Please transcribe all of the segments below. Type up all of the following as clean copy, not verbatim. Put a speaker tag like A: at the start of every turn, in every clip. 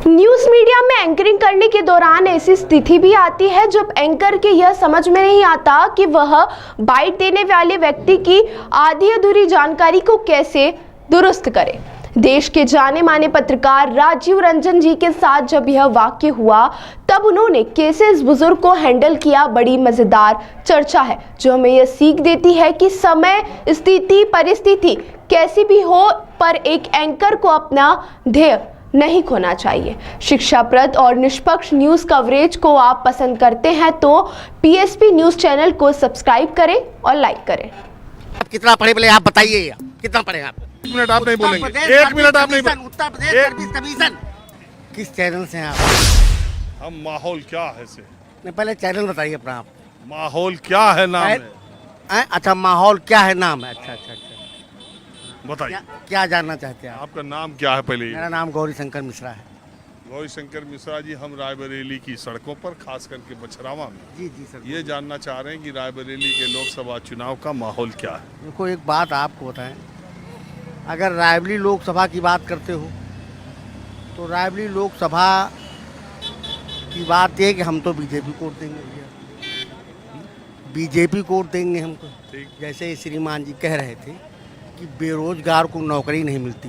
A: News media में anchoring करने के दौरान ऐसी स्थिति भी आती है जब एंकर के यह समझ में नहीं आता कि वह बाइट देने वाले व्यक्ति की आधी अधूरी जानकारी को कैसे दुरुस्त करे। देश के जाने माने पत्रकार राजीव रंजन जी के साथ जब यह वाक्य हुआ तब उन्होंने कैसे इस बुजुर्ग को हैंडल किया, बड़ी मजेदार चर्चा है जो हमें यह सीख देती है कि समय, स्थिति, परिस्थिति कैसी भी हो पर एक एंकर को अपना ध्येय नहीं खोना चाहिए। शिक्षाप्रद और निष्पक्ष न्यूज कवरेज को आप पसंद करते हैं तो पीएसपी न्यूज चैनल को सब्सक्राइब करें और लाइक करें।
B: आप कितना पढ़े बोले, आप बताइए कितना पढ़े आप?
C: 1 मिनट आप नहीं बोलेंगे, 1 मिनट आप नहीं बोलेंगे।
B: उत्तर प्रदेश सर्विस कमीशन किस चैनल से हैं आप?
C: हम माहौल क्या है से
B: नहीं, पहले चैनल बताइए अपना आप।
C: माहौल क्या है नाम है,
B: अच्छा माहौल क्या है नाम है। अच्छा,
C: बताइए
B: क्या जानना चाहते हैं आप?
C: आपका नाम क्या है पहले?
B: मेरा नाम गौरी शंकर मिश्रा है।
C: गौरी शंकर मिश्रा जी, हम रायबरेली की सड़कों पर खास करके बछरावा में
B: जी सर,
C: ये जानना चाह रहे हैं कि रायबरेली के लोकसभा चुनाव का माहौल क्या है।
B: देखो एक बात आपको बताएं, अगर रायबरेली लोकसभा की बात करते हो तो रायबरेली लोकसभा की बात ये कि हम तो बीजेपी को वोट देंगे, बीजेपी को वोट देंगे हमको। जैसे श्रीमान जी कह रहे थे कि बेरोजगार को नौकरी नहीं मिलती,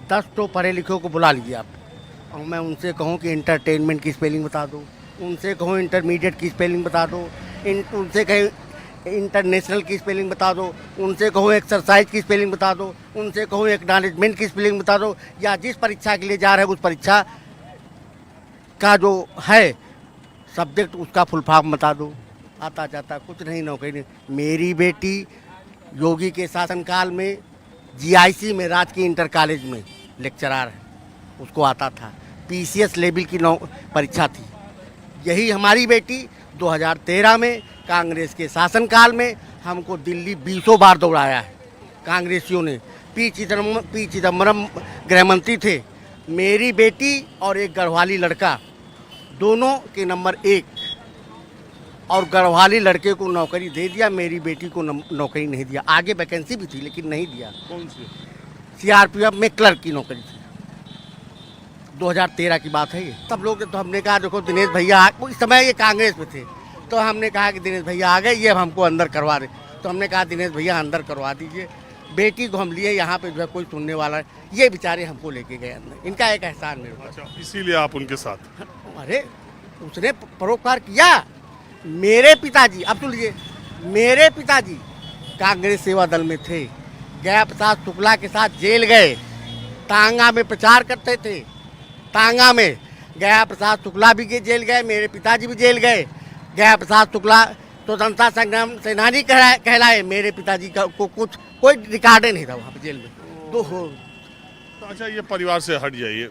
B: 10 तो पढ़े लिखे को बुला लीजिए आप और मैं उनसे कहूं कि इंटरटेनमेंट की स्पेलिंग बता दो, उनसे कहूं इंटरमीडिएट की स्पेलिंग बता दो, उनसे कहें इंटरनेशनल की स्पेलिंग बता दो, उनसे कहूं एक्सरसाइज की स्पेलिंग बता दो, उनसे कहूं एक्नॉलेजमेंट की स्पेलिंग बता दो, या जिस परीक्षा के लिए जा रहे हैं उस परीक्षा का जो है सब्जेक्ट उसका फुल फॉर्म बता दो। आता जाता कुछ नहीं, नौकरी नहीं। मेरी बेटी योगी के शासनकाल में जीआईसी में, राजकीय इंटर कॉलेज में लेक्चरार है, उसको आता था। पीसीएस लेवल की परीक्षा थी। यही हमारी बेटी 2013 में कांग्रेस के शासनकाल में हमको दिल्ली 20 बार दौड़ाया है कांग्रेसियों ने। पी चिदम्बरम गृह मंत्री थे। मेरी बेटी और एक गढ़वाली लड़का, दोनों के नंबर 1, और गढ़वाली लड़के को नौकरी दे दिया, मेरी बेटी को नौकरी नहीं दिया। आगे वैकेंसी भी थी लेकिन नहीं दिया।
C: कौन सी?
B: सीआरपीएफ में क्लर्क की नौकरी थी। 2013 की बात है ये। सब लोग तो हमने कहा देखो दिनेश भैया, उस समय ये कांग्रेस में थे, तो हमने कहा कि दिनेश भैया आ गए, ये हमको अंदर करवा दे। तो हमने कहा दिनेश भैया अंदर करवा दीजिए। बेटी को हम लिए यहाँ पे जो है कोई सुनने वाला है, ये बेचारे हमको लेके गए अंदर। इनका एक एहसान मेरे ऊपर।
C: अच्छा, इसीलिए आप उनके साथ?
B: अरे उसने परोपकार किया। मेरे पिताजी, अब सुन लीजिए, मेरे पिताजी कांग्रेस सेवा दल में थे, गया प्रसाद शुक्ला के साथ जेल गए, तांगा में प्रचार करते थे। तांगा में गया प्रसाद शुक्ला भी जेल गए, मेरे पिताजी भी जेल गए। गया प्रसाद शुक्ला स्वतंत्रता संग्राम सेनानी कहलाए, मेरे पिताजी का को कुछ कोई रिकॉर्ड नहीं था वहाँ पे जेल में। तो
C: अच्छा, ये परिवार से हट जाइए।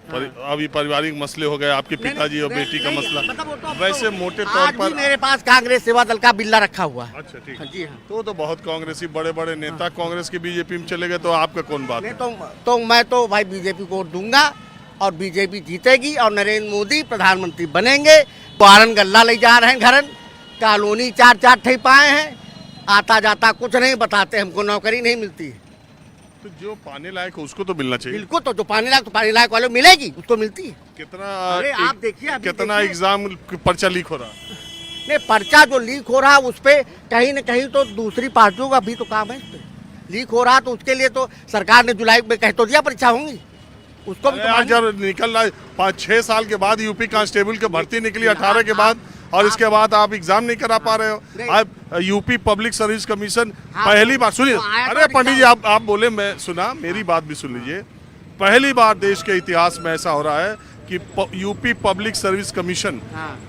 C: अभी पारिवारिक मसले हो गए, आपके पिताजी और बेटी का मसला। वैसे मोटे तौर पर
B: मेरे पास कांग्रेस सेवा दल का बिल्ला रखा हुआ है।
C: अच्छा, ठीक।
B: जी हाँ।
C: तो बहुत कांग्रेसी बड़े बड़े नेता कांग्रेस की बीजेपी में चले गए, तो आपका कौन बात है?
B: तो मैं तो भाई बीजेपी को वोट दूंगा और बीजेपी जीतेगी और नरेंद्र मोदी प्रधानमंत्री बनेंगे। बारन गल्ला ले जा रहे हैं घरन, कॉलोनी 4 ठे पाए हैं, आता जाता कुछ नहीं बताते, हमको नौकरी नहीं मिलती है।
C: तो जो पाने लायक है उसको तो मिलना चाहिए।
B: बिल्कुल, तो जो पाने लायक वाले मिलेगी उसको मिलती है।
C: कितना
B: आप देखिए,
C: कितना एग्जाम पर्चा लीक हो रहा?
B: नहीं, पर्चा जो लीक हो रहा है उस पर कहीं न कहीं तो दूसरी पार्टियों का भी तो काम है। इस पे लीक हो रहा तो उसके लिए तो सरकार ने जुलाई में कह तो दिया परीक्षा होंगी, उसको भी तो
C: जब निकल रहा है 5-6 साल के बाद यूपी कांस्टेबल की भर्ती निकली 18 के बाद, और इसके बाद आप एग्जाम नहीं करा पा रहे हो। आप यूपी पब्लिक सर्विस कमीशन पहली बार, सुनिए, अरे पंडित जी आप बोले, मैं सुना, मेरी बात भी सुन लीजिए। पहली बार देश के इतिहास में ऐसा हो रहा है कि यूपी पब्लिक सर्विस कमीशन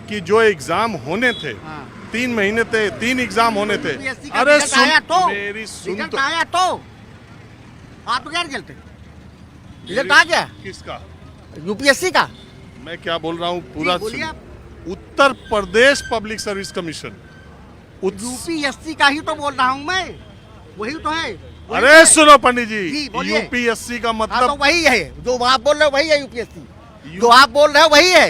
C: की जो एग्जाम होने थे, 3 महीने थे, 3 एग्जाम होने थे। अरे मेरी सुन तो,
B: आया तो आप क्या चलते रिजल्ट आ गया?
C: किसका?
B: यूपीएससी का।
C: मैं क्या बोल रहा हूँ पूरा, Uttar Pradesh public service commission,
B: UPSC का ही तो बोल रहा हूँ मैं, वही तो है।
C: अरे सुनो पंडित जी, यूपीएससी का मतलब
B: तो वही है जो आप बोल रहे हो, वही है यूपीएससी जो आप बोल रहे हो, वही है।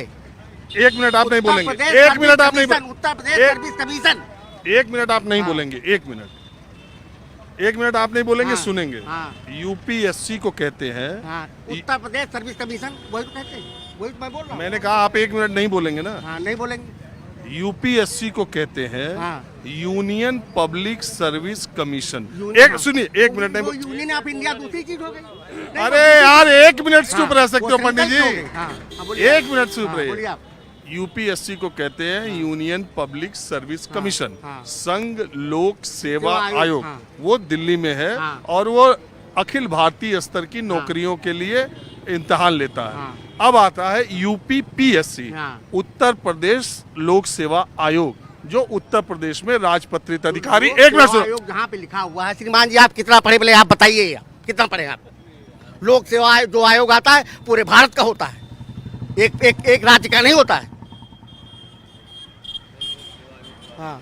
C: 1 मिनट आप नहीं बोलेंगे, 1 मिनट आप नहीं,
B: Uttar Pradesh service commission.
C: 1 minute आप नहीं बोलेंगे, 1 मिनट। 1 मिनट आप नहीं बोलेंगे, सुनेंगे। यूपीएससी को कहते हैं
B: उत्तर प्रदेश सर्विस कमीशन, वही तो कहते हैं। वही मैं बोल रहा हूँ।
C: मैंने कहा आप 1 मिनट नहीं बोलेंगे ना।
B: हाँ नहीं बोलेंगे।
C: यूपीएससी को कहते हैं
B: हाँ।
C: Union public service commission.
B: Union-
C: एक सुनिए, 1 मिनट नहीं
B: वो यूनियन ऑफ इंडिया दूसरी चीज हो गई। नहीं,
C: अरे यार 1 मिनट चुप रह सकते हो
B: वो
C: पंडित
B: सेंट्रल
C: जी।
B: हो गई। हाँ, बोलिए।
C: 1 मिनट चुप
B: हाँ,
C: रहिए।
B: बोलिए आप।
C: यूपीएससी को कहते हैं यूनियन पब्लिक सर्विस कमीशन।
B: हाँ।
C: संघ लोक सेवा
B: सेवा आयोग,
C: आयोग,
B: हाँ।
C: वो दिल्ली में है
B: हाँ।
C: और वो अखिल भारतीय स्तर की नौकरियों के लिए इम्तिहान लेता है।
B: हाँ।
C: अब आता है यूपीपीएससी,
B: हाँ।
C: उत्तर प्रदेश लोक सेवा आयोग, जो उत्तर प्रदेश में राजपत्रित अधिकारी।
B: लोक
C: 1 मिनट
B: सेवा
C: सुनो।
B: आयोग जहाँ पे लिखा हुआ है, श्रीमान जी आप कितना पढ़े बोले, आप बताइए कितना पढ़े आप। लोक सेवा आयोग जो आयोग आता है पूरे भारत का होता है, एक राज्य का नहीं होता है। हाँ।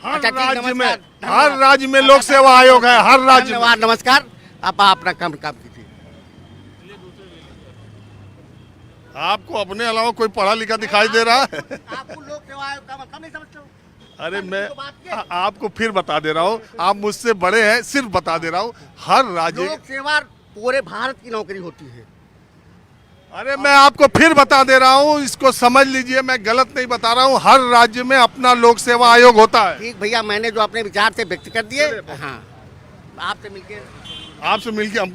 C: हर
B: अच्छा, ठीक,
C: राज्य में,
B: नमस्कार,
C: हर
B: धन्यवाद।
C: राज्य में लोक सेवा आयोग है, हर राज्य में।
B: धन्यवाद, नमस्कार। आप अपना काम कीजिए।
C: आपको अपने अलावा कोई पढ़ा लिखा दिखाई दे रहा है?
B: आपको लोक सेवा आयोग का मतलब नहीं समझते हो?
C: अरे मैं
B: तो बात क्या है?
C: आपको फिर बता दे रहा हूँ, आप मुझसे बड़े हैं, सिर्फ बता दे रहा हूँ, हर राज्य।
B: लोक सेवा पूरे भारत की नौकरी होती है।
C: अरे मैं आपको फिर बता दे रहा हूँ, इसको समझ लीजिए, मैं गलत नहीं बता रहा हूँ। हर राज्य में अपना लोक सेवा आयोग होता है।
B: ठीक भैया, मैंने जो अपने विचार से व्यक्त कर दिए। हाँ, आपसे मिलके
C: आपसे मिलके हमको